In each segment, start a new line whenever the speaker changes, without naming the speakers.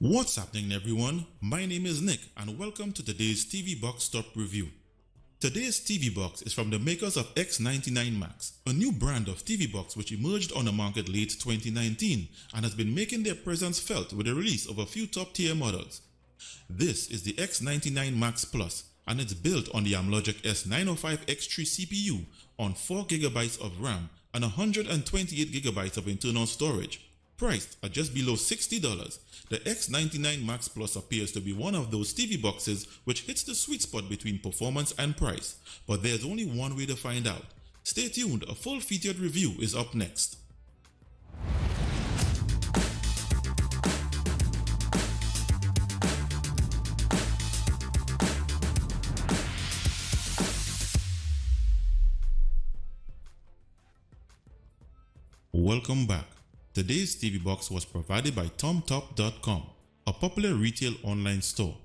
What's happening everyone? My name is Nick and welcome to today's TV box top review. Today's TV box is from the makers of X99 Max, a new brand of TV box which emerged on the market late 2019 and has been making their presence felt with the release of a few top tier models. This is the X99 Max Plus and it's built on the Amlogic S905X3 CPU on 4GB of RAM and 128GB of internal storage. Priced at just below $60, the X99 Max Plus appears to be one of those TV boxes which hits the sweet spot between performance and price, but there's only one way to find out. Stay tuned, a full featured review is up next. Welcome back. Today's TV box was provided by TomTop.com, a popular retail online store.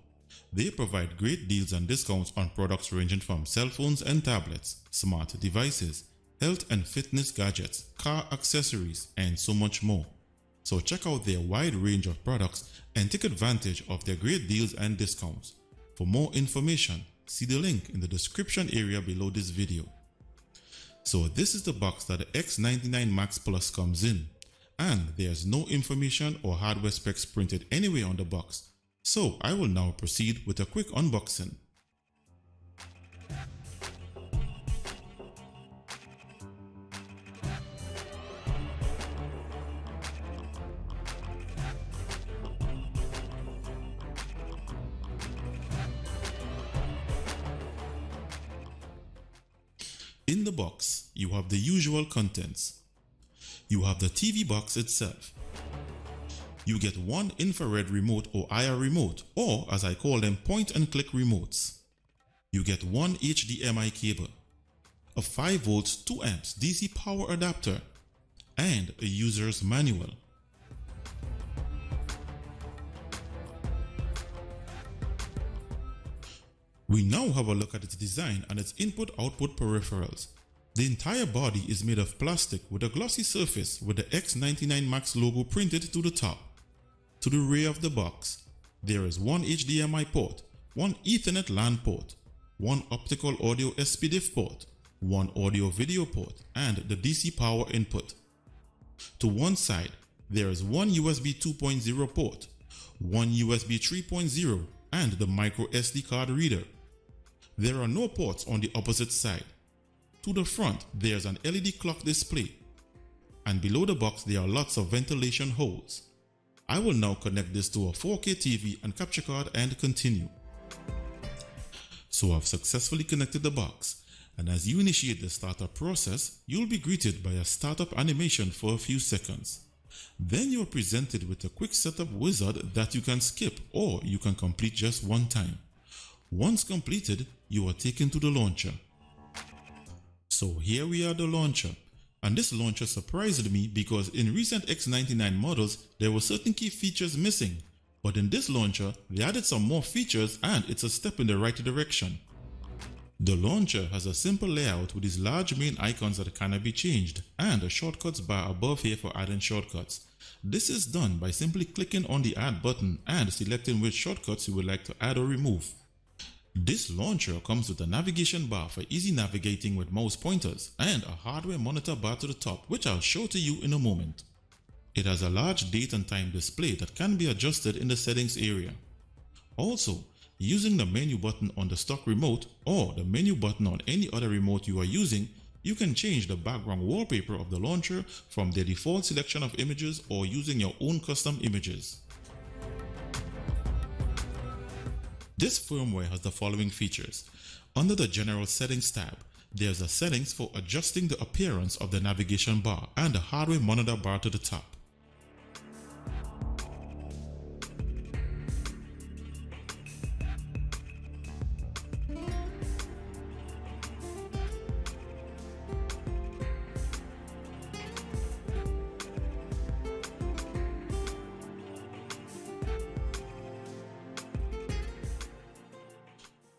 They provide great deals and discounts on products ranging from cell phones and tablets, smart devices, health and fitness gadgets, car accessories, and so much more. So check out their wide range of products and take advantage of their great deals and discounts. For more information, see the link in the description area below this video. So this is the box that the X99 Max Plus comes in. And there's no information or hardware specs printed anywhere on the box. So I will now proceed with a quick unboxing. In the box, you have the usual contents. You have the TV box itself. You get one infrared remote or IR remote, or as I call them, point and click remotes. You get one HDMI cable, a 5V 2A DC power adapter, and a user's manual. We now have a look at its design and its input-output peripherals. The entire body is made of plastic with a glossy surface with the X99 Max logo printed to the top. To the rear of the box, there is one HDMI port, one Ethernet LAN port, one optical audio SPDIF port, one audio video port, and the DC power input. To one side, there is one USB 2.0 port, one USB 3.0, and the micro SD card reader. There are no ports on the opposite side. To the front, there's an LED clock display, and below the box there are lots of ventilation holes. I will now connect this to a 4K TV and capture card and continue. So I've successfully connected the box, and as you initiate the startup process, you'll be greeted by a startup animation for a few seconds. Then you are presented with a quick setup wizard that you can skip or you can complete just one time. Once completed, you are taken to the launcher. So here we are, the launcher, and this launcher surprised me because in recent X99 models there were certain key features missing, but in this launcher they added some more features and it's a step in the right direction. The launcher has a simple layout with these large main icons that cannot be changed and a shortcuts bar above here for adding shortcuts. This is done by simply clicking on the add button and selecting which shortcuts you would like to add or remove. This launcher comes with a navigation bar for easy navigating with mouse pointers and a hardware monitor bar to the top, which I'll show to you in a moment. It has a large date and time display that can be adjusted in the settings area. Also, using the menu button on the stock remote or the menu button on any other remote you are using, you can change the background wallpaper of the launcher from their default selection of images or using your own custom images. This firmware has the following features. Under the General Settings tab, there's a settings for adjusting the appearance of the navigation bar and the hardware monitor bar to the top.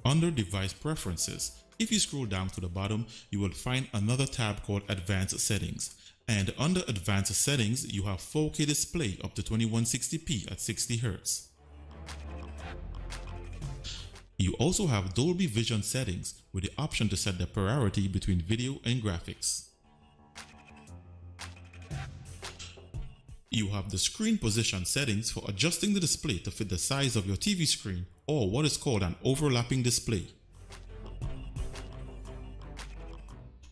Under Device Preferences, if you scroll down to the bottom, you will find another tab called Advanced Settings. And under Advanced Settings, you have 4K display up to 2160p at 60Hz. You also have Dolby Vision settings with the option to set the priority between video and graphics. You have the screen position settings for adjusting the display to fit the size of your TV screen, or what is called an overlapping display.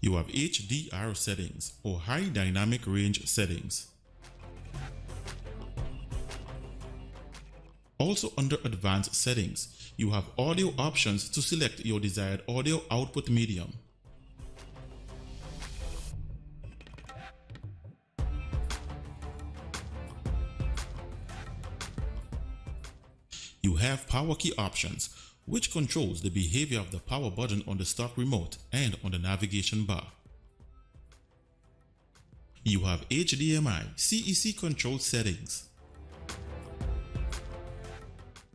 You have HDR settings, or high dynamic range settings. Also under advanced settings, you have audio options to select your desired audio output medium. You have power key options, which controls the behavior of the power button on the stock remote and on the navigation bar. You have HDMI CEC control settings.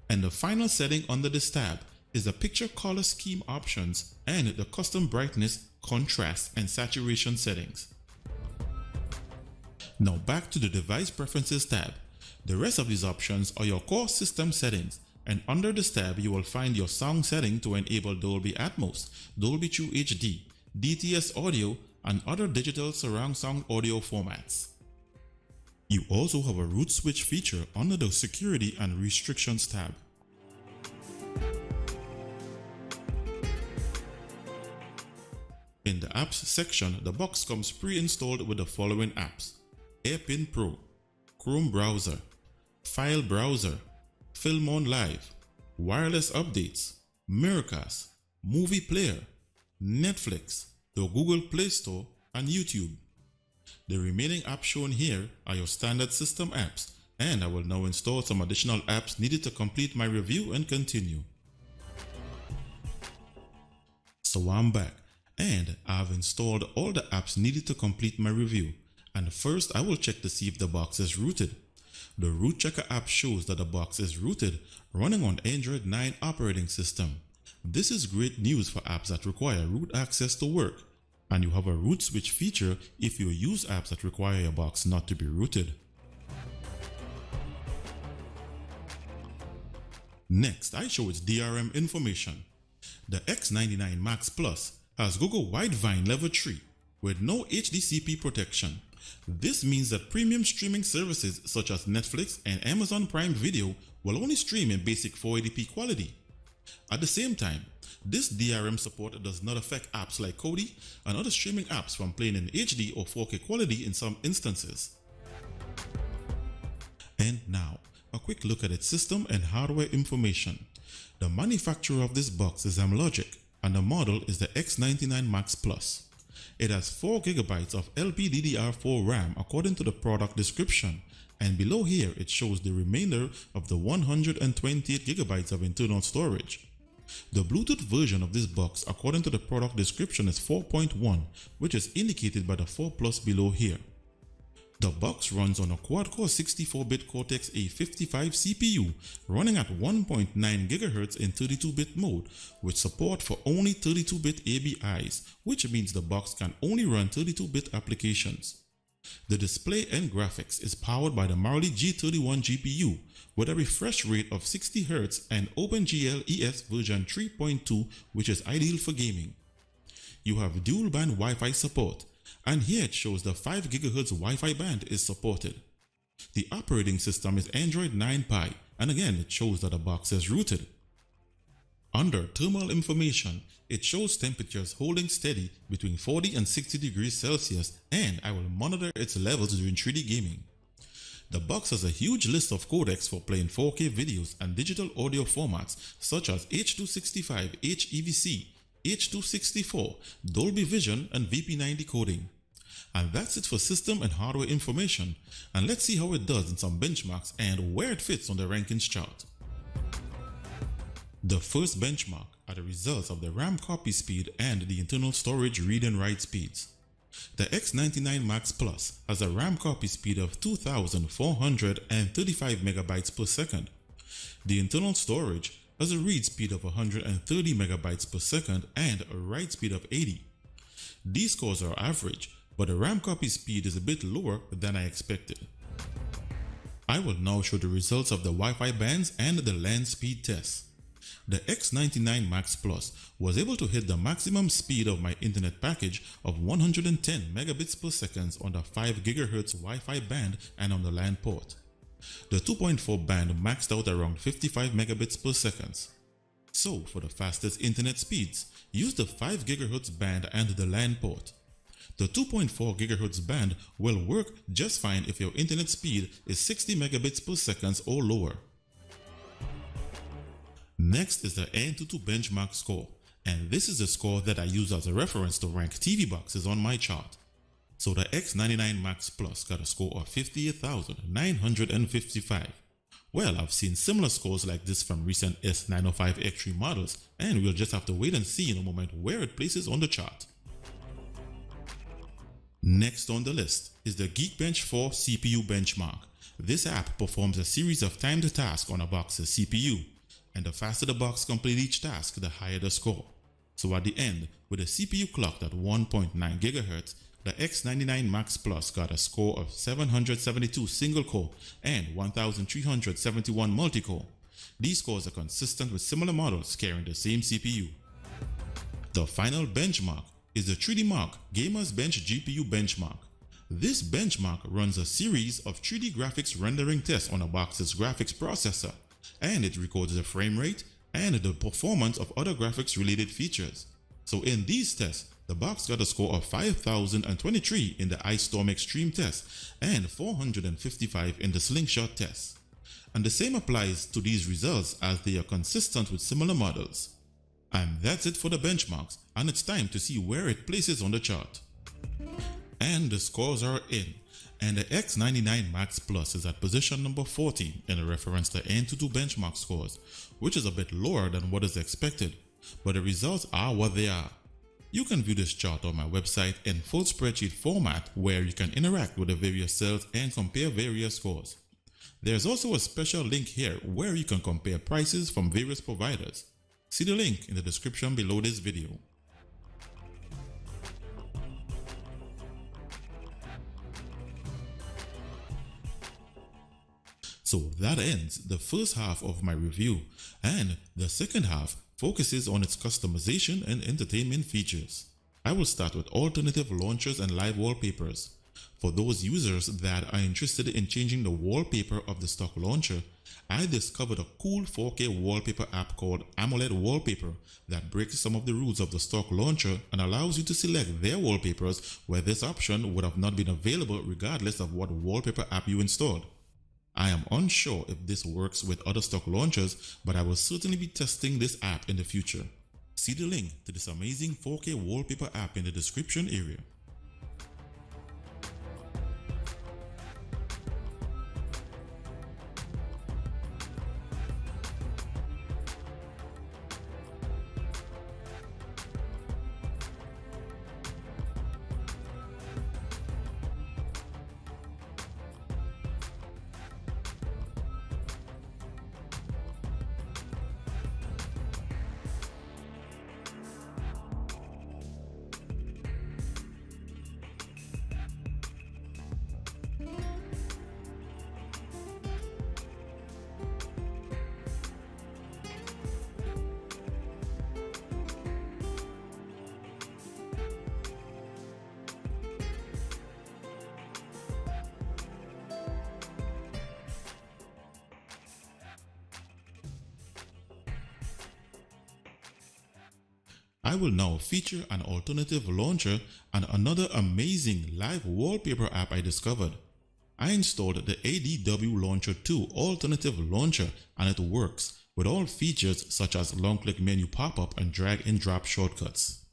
And the final setting under this tab is the picture color scheme options and the custom brightness, contrast, and saturation settings. Now back to the device preferences tab. The rest of these options are your core system settings, and under this tab you will find your sound setting to enable Dolby Atmos, Dolby True HD, DTS audio, and other digital surround sound audio formats. You also have a root switch feature under the Security and Restrictions tab. In the apps section, the box comes pre-installed with the following apps: AirPin Pro, Chrome Browser, File Browser, Filmon Live, Wireless Updates, Miracast, Movie Player, Netflix, the Google Play Store, and YouTube. The remaining apps shown here are your standard system apps, and I will now install some additional apps needed to complete my review and continue. So I'm back, and I've installed all the apps needed to complete my review, and first I will check to see if the box is rooted. The Root Checker app shows that the box is rooted, running on Android 9 operating system. This is great news for apps that require root access to work, and you have a root switch feature if you use apps that require your box not to be rooted. Next, I show its DRM information. The X99 Max Plus has Google Widevine Level 3 with no HDCP protection. This means that premium streaming services such as Netflix and Amazon Prime Video will only stream in basic 480p quality. At the same time, this DRM support does not affect apps like Kodi and other streaming apps from playing in HD or 4K quality in some instances. And now, a quick look at its system and hardware information. The manufacturer of this box is Amlogic, and the model is the X99 Max Plus. It has 4GB of LPDDR4 RAM according to the product description, and below here it shows the remainder of the 128GB of internal storage. The Bluetooth version of this box according to the product description is 4.1, which is indicated by the 4 Plus below here. The box runs on a quad-core 64-bit Cortex-A55 CPU running at 1.9 GHz in 32-bit mode with support for only 32-bit ABIs, which means the box can only run 32-bit applications. The display and graphics is powered by the Mali G31 GPU with a refresh rate of 60 Hz and OpenGL ES version 3.2, which is ideal for gaming. You have dual-band Wi-Fi support, and here it shows the 5 GHz Wi-Fi band is supported. The operating system is Android 9 Pie, and again it shows that the box is rooted. Under thermal information, it shows temperatures holding steady between 40 and 60 degrees Celsius, and I will monitor its levels during 3D gaming. The box has a huge list of codecs for playing 4K videos and digital audio formats such as H.265, HEVC, H.264, Dolby Vision, and VP9 decoding. And that's it for system and hardware information, and let's see how it does in some benchmarks and where it fits on the rankings chart. The first benchmark are the results of the RAM copy speed and the internal storage read and write speeds. The X99 Max Plus has a RAM copy speed of 2,435 MB per second. The internal storage has a read speed of 130 MB per second and a write speed of 80. These scores are average, but the RAM copy speed is a bit lower than I expected. I will now show the results of the Wi-Fi bands and the LAN speed test. The X99 Max Plus was able to hit the maximum speed of my internet package of 110 megabits per second on the 5 GHz Wi-Fi band and on the LAN port. The 2.4 band maxed out around 55 megabits per second. So for the fastest internet speeds, use the 5 GHz band and the LAN port. The 2.4 GHz band will work just fine if your internet speed is 60 megabits per second or lower. Next is the Antutu benchmark score, and this is the score that I use as a reference to rank TV boxes on my chart. So the X99 Max Plus got a score of 58,955. Well, I've seen similar scores like this from recent S905X3 models, and we'll just have to wait and see in a moment where it places on the chart. Next on the list is the Geekbench 4 CPU benchmark. This app performs a series of timed tasks on a box's CPU, and the faster the box completes each task, the higher the score. So at the end, with a CPU clocked at 1.9 GHz, the X99 Max Plus got a score of 772 single-core and 1,371 multi-core. These scores are consistent with similar models carrying the same CPU. The final benchmark is the 3D Mark Gamers Bench GPU benchmark. This benchmark runs a series of 3D graphics rendering tests on a box's graphics processor, and it records the frame rate and the performance of other graphics related features. So in these tests, the box got a score of 5,023 in the Ice Storm Extreme test and 455 in the SlingShot test. And the same applies to these results as they are consistent with similar models. And that's it for the benchmarks, and it's time to see where it places on the chart. And the scores are in. And the X99 Max Plus is at position number 14 in reference to Antutu benchmark scores, which is a bit lower than what is expected, but the results are what they are. You can view this chart on my website in full spreadsheet format where you can interact with the various cells and compare various scores. There's also a special link here where you can compare prices from various providers. See the link in the description below this video. So that ends the first half of my review, and the second half focuses on its customization and entertainment features. I will start with alternative launchers and live wallpapers. For those users that are interested in changing the wallpaper of the stock launcher, I discovered a cool 4K wallpaper app called AMOLED Wallpaper that breaks some of the rules of the stock launcher and allows you to select their wallpapers where this option would have not been available regardless of what wallpaper app you installed. I am unsure if this works with other stock launchers, but I will certainly be testing this app in the future. See the link to this amazing 4K wallpaper app in the description area. I will now feature an alternative launcher and another amazing live wallpaper app I discovered. I installed the ADW Launcher 2 alternative launcher and it works with all features such as long click menu pop-up and drag and drop shortcuts.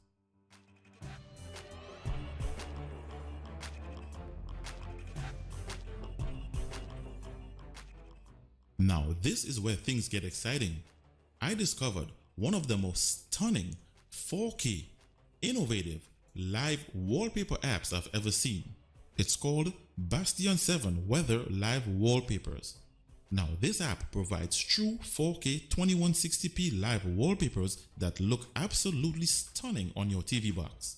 Now this is where things get exciting. I discovered one of the most stunning 4K, innovative, live wallpaper apps I've ever seen. It's called Bastion 7 Weather Live Wallpapers. Now this app provides true 4K 2160p live wallpapers that look absolutely stunning on your TV box.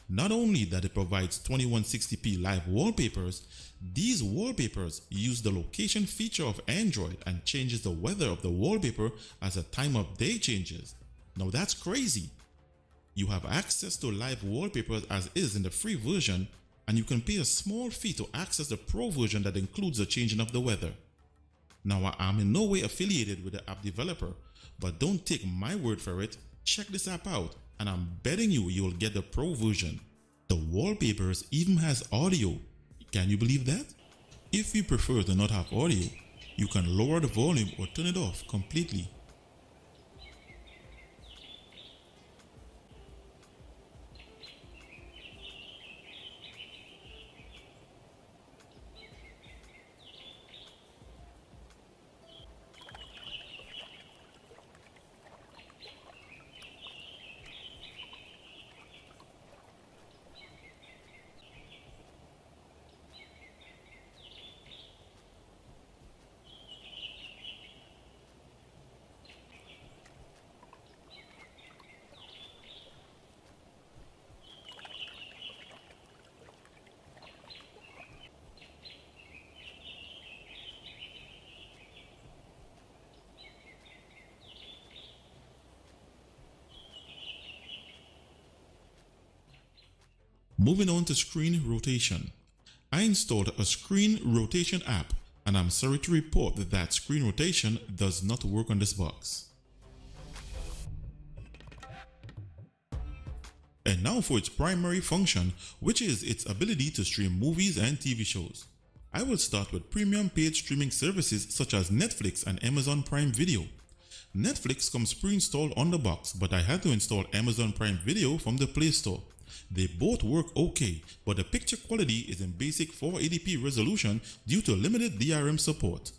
Not only that it provides 2160p live wallpapers, these wallpapers use the location feature of Android and changes the weather of the wallpaper as the time of day changes. Now that's crazy. You have access to live wallpapers as is in the free version, and you can pay a small fee to access the pro version that includes the changing of the weather. Now I am in no way affiliated with the app developer, but don't take my word for it. Check this app out, and I'm betting you'll get the pro version. The wallpapers even has audio. Can you believe that? If you prefer to not have audio, you can lower the volume or turn it off completely. Moving on to screen rotation. I installed a screen rotation app, and I'm sorry to report that screen rotation does not work on this box. And now for its primary function, which is its ability to stream movies and TV shows. I will start with premium paid streaming services such as Netflix and Amazon Prime Video. Netflix comes pre-installed on the box, but I had to install Amazon Prime Video from the Play Store. They both work okay, but the picture quality is in basic 480p resolution due to limited DRM support.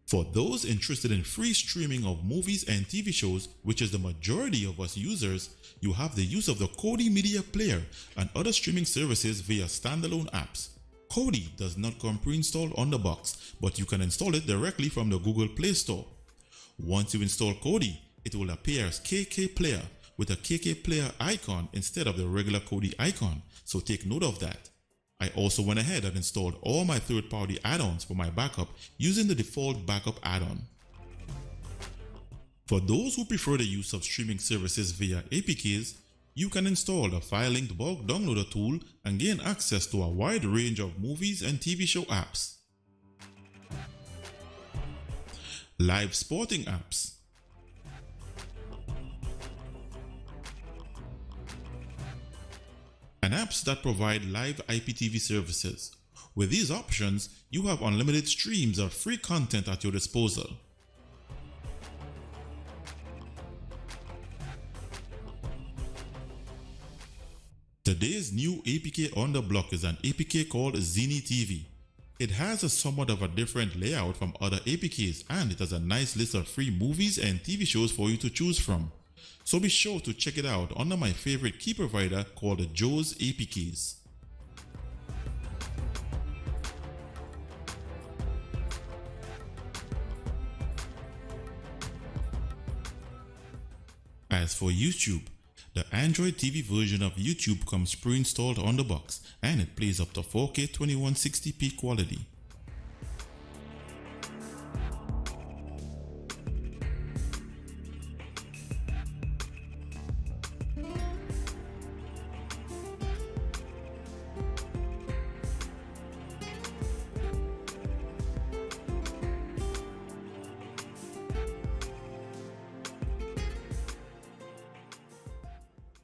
For those interested in free streaming of movies and TV shows, which is the majority of us users, you have the use of the Kodi Media Player and other streaming services via standalone apps. Kodi does not come pre-installed on the box, but you can install it directly from the Google Play Store. Once you install Kodi, it will appear as KK Player with a KK Player icon instead of the regular Kodi icon, so take note of that. I also went ahead and installed all my third-party add-ons for my backup using the default backup add-on. For those who prefer the use of streaming services via APKs, you can install the file-linked bulk downloader tool and gain access to a wide range of movies and TV show apps. Live sporting apps. And apps that provide live IPTV services. With these options, you have unlimited streams of free content at your disposal. Today's new APK on the block is an APK called Zini TV. It has a somewhat of a different layout from other APKs, and it has a nice list of free movies and TV shows for you to choose from. So be sure to check it out under my favorite key provider called Joe's APKs. As for YouTube, the Android TV version of YouTube comes pre-installed on the box, and it plays up to 4K 2160p quality.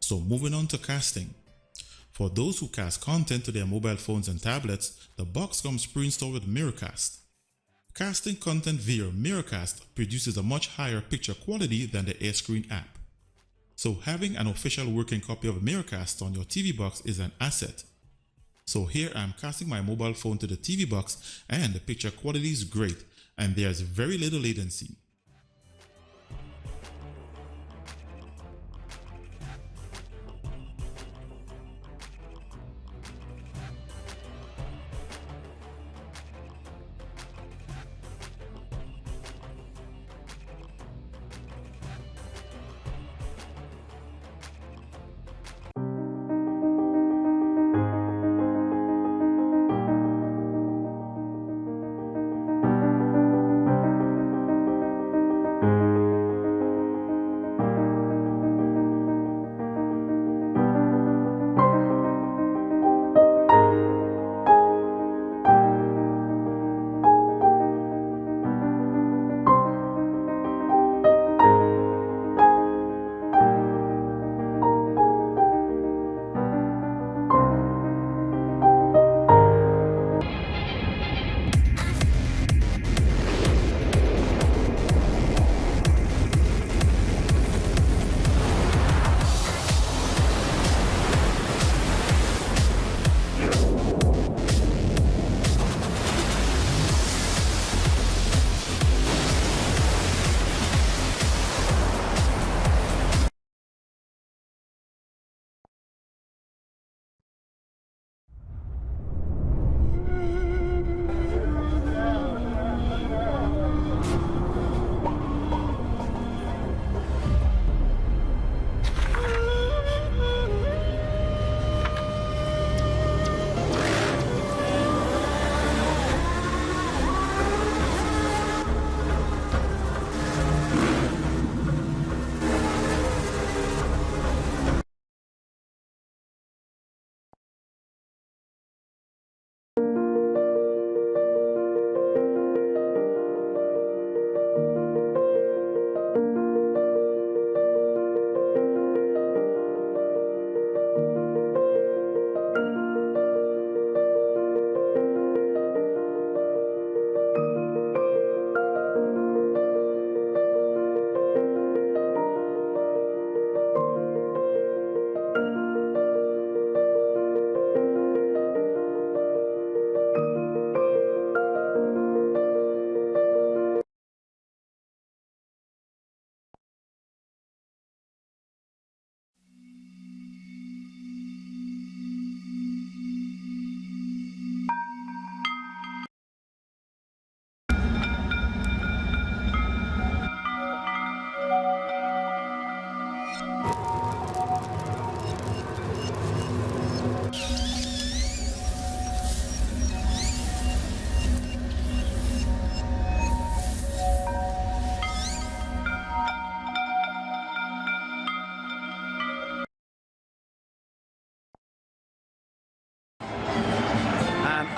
So moving on to casting. For those who cast content to their mobile phones and tablets, the box comes pre-installed with Miracast. Casting content via Miracast produces a much higher picture quality than the AirScreen app. So having an official working copy of Miracast on your TV box is an asset. So here I'm casting my mobile phone to the TV box, and the picture quality is great, and there's very little latency.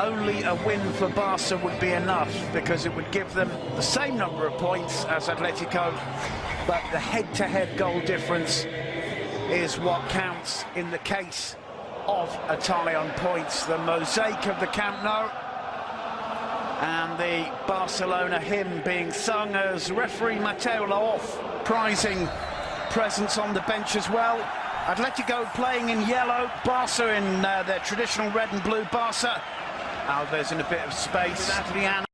only a win for Barca would be enough, because it would give them the same number of points as Atletico, but the head-to-head goal difference is what counts in the case of a tie on points. The mosaic of the Camp Nou and the Barcelona hymn being sung as referee Mateo Laoz prizing presence on the bench as well. Atletico playing in yellow, Barca in their traditional red and blue. Barca, Alves in a bit of space, Adriano.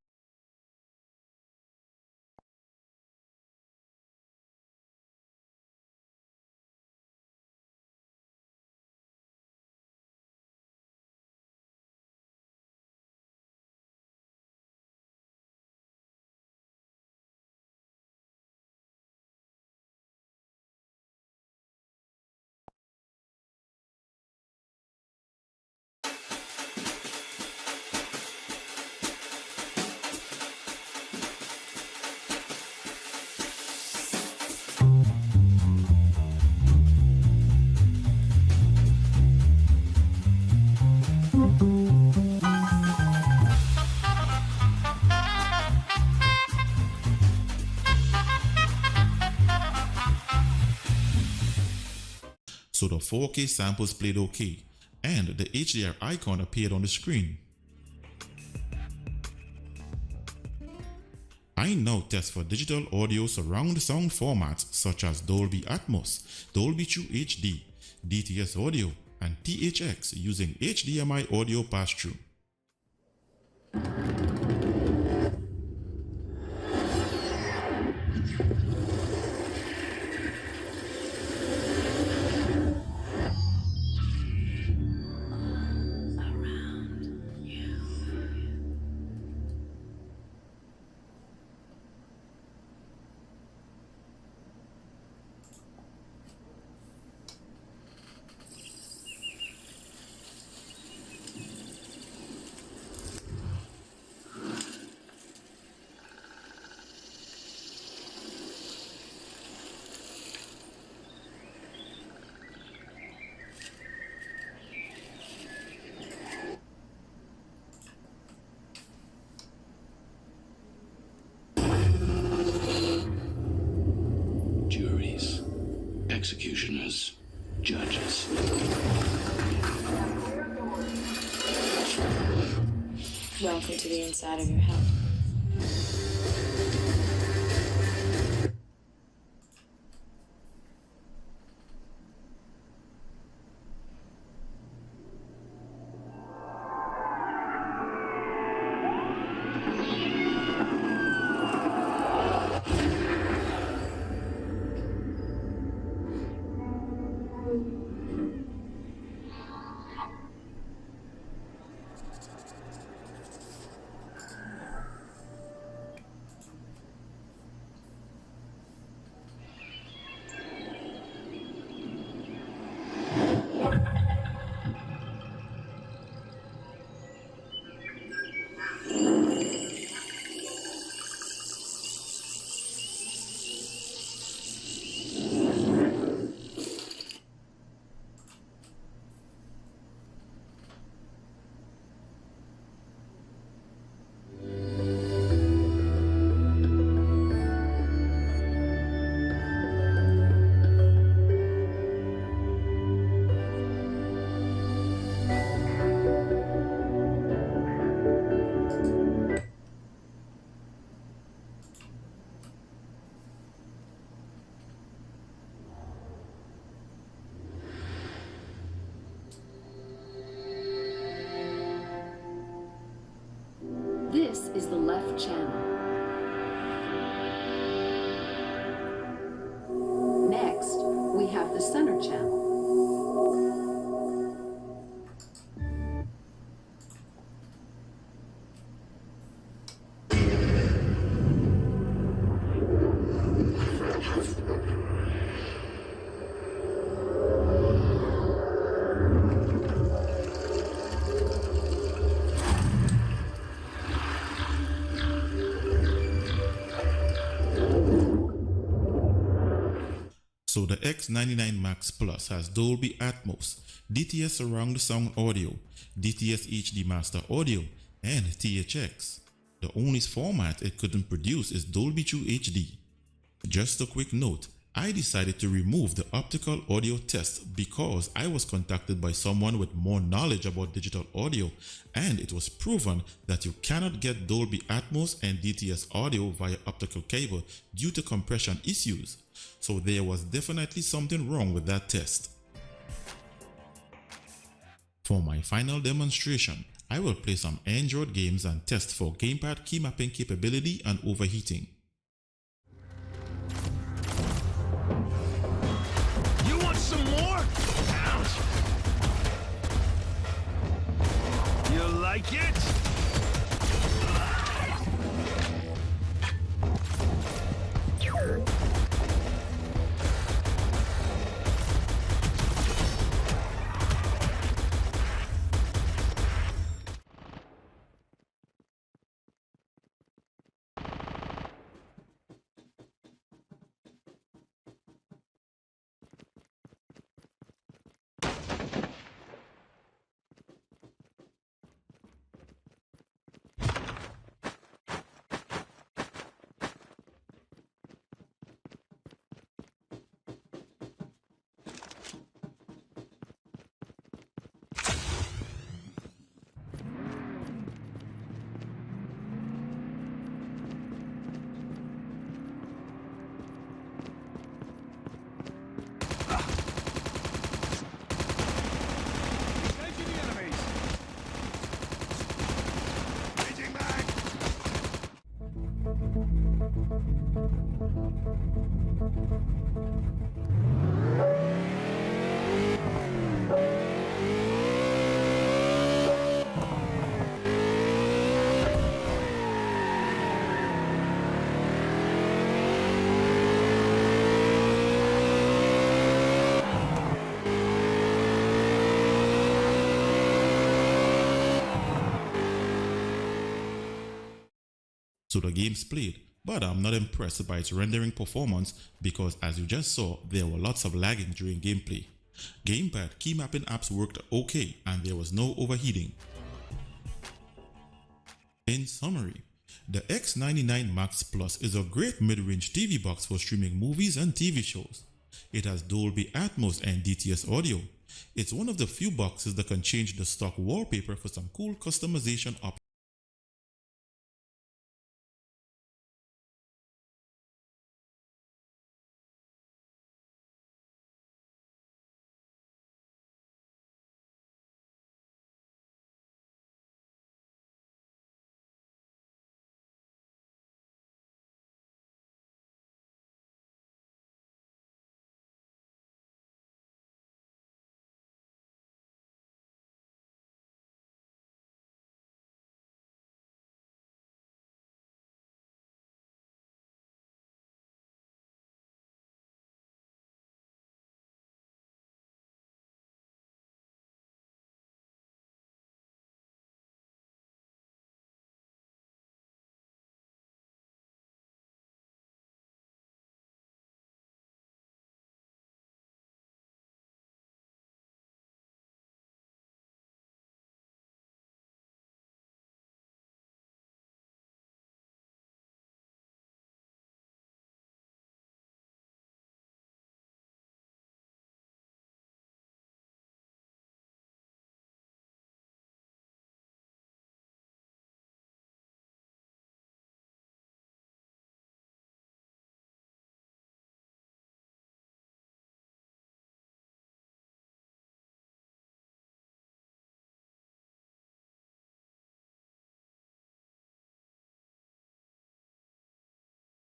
So the 4K samples played okay, and the HDR icon appeared on the screen. I now test for digital audio surround sound formats such as Dolby Atmos, Dolby True HD, DTS Audio, and THX using HDMI audio pass-through.
Juries, executioners, judges.
Welcome to the inside of your head.
This is the left channel. Next, we have the center channel.
So the X99 Max Plus has Dolby Atmos, DTS Surround Sound Audio, DTS HD Master Audio, and THX. The only format it couldn't produce is Dolby True HD. Just a quick note, I decided to remove the optical audio test because I was contacted by someone with more knowledge about digital audio, and it was proven that you cannot get Dolby Atmos and DTS audio via optical cable due to compression issues. So there was definitely something wrong with that test. For my final demonstration, I will play some Android games and test for gamepad keymapping capability and overheating.
You want some more? Ouch. You like it?
So the game's played, but I'm not impressed by its rendering performance because as you just saw, there were lots of lagging during gameplay. Gamepad keymapping apps worked okay and there was no overheating. In summary, the X99 Max Plus is a great mid-range TV box for streaming movies and TV shows. It has Dolby Atmos and DTS audio. It's one of the few boxes that can change the stock wallpaper for some cool customization options.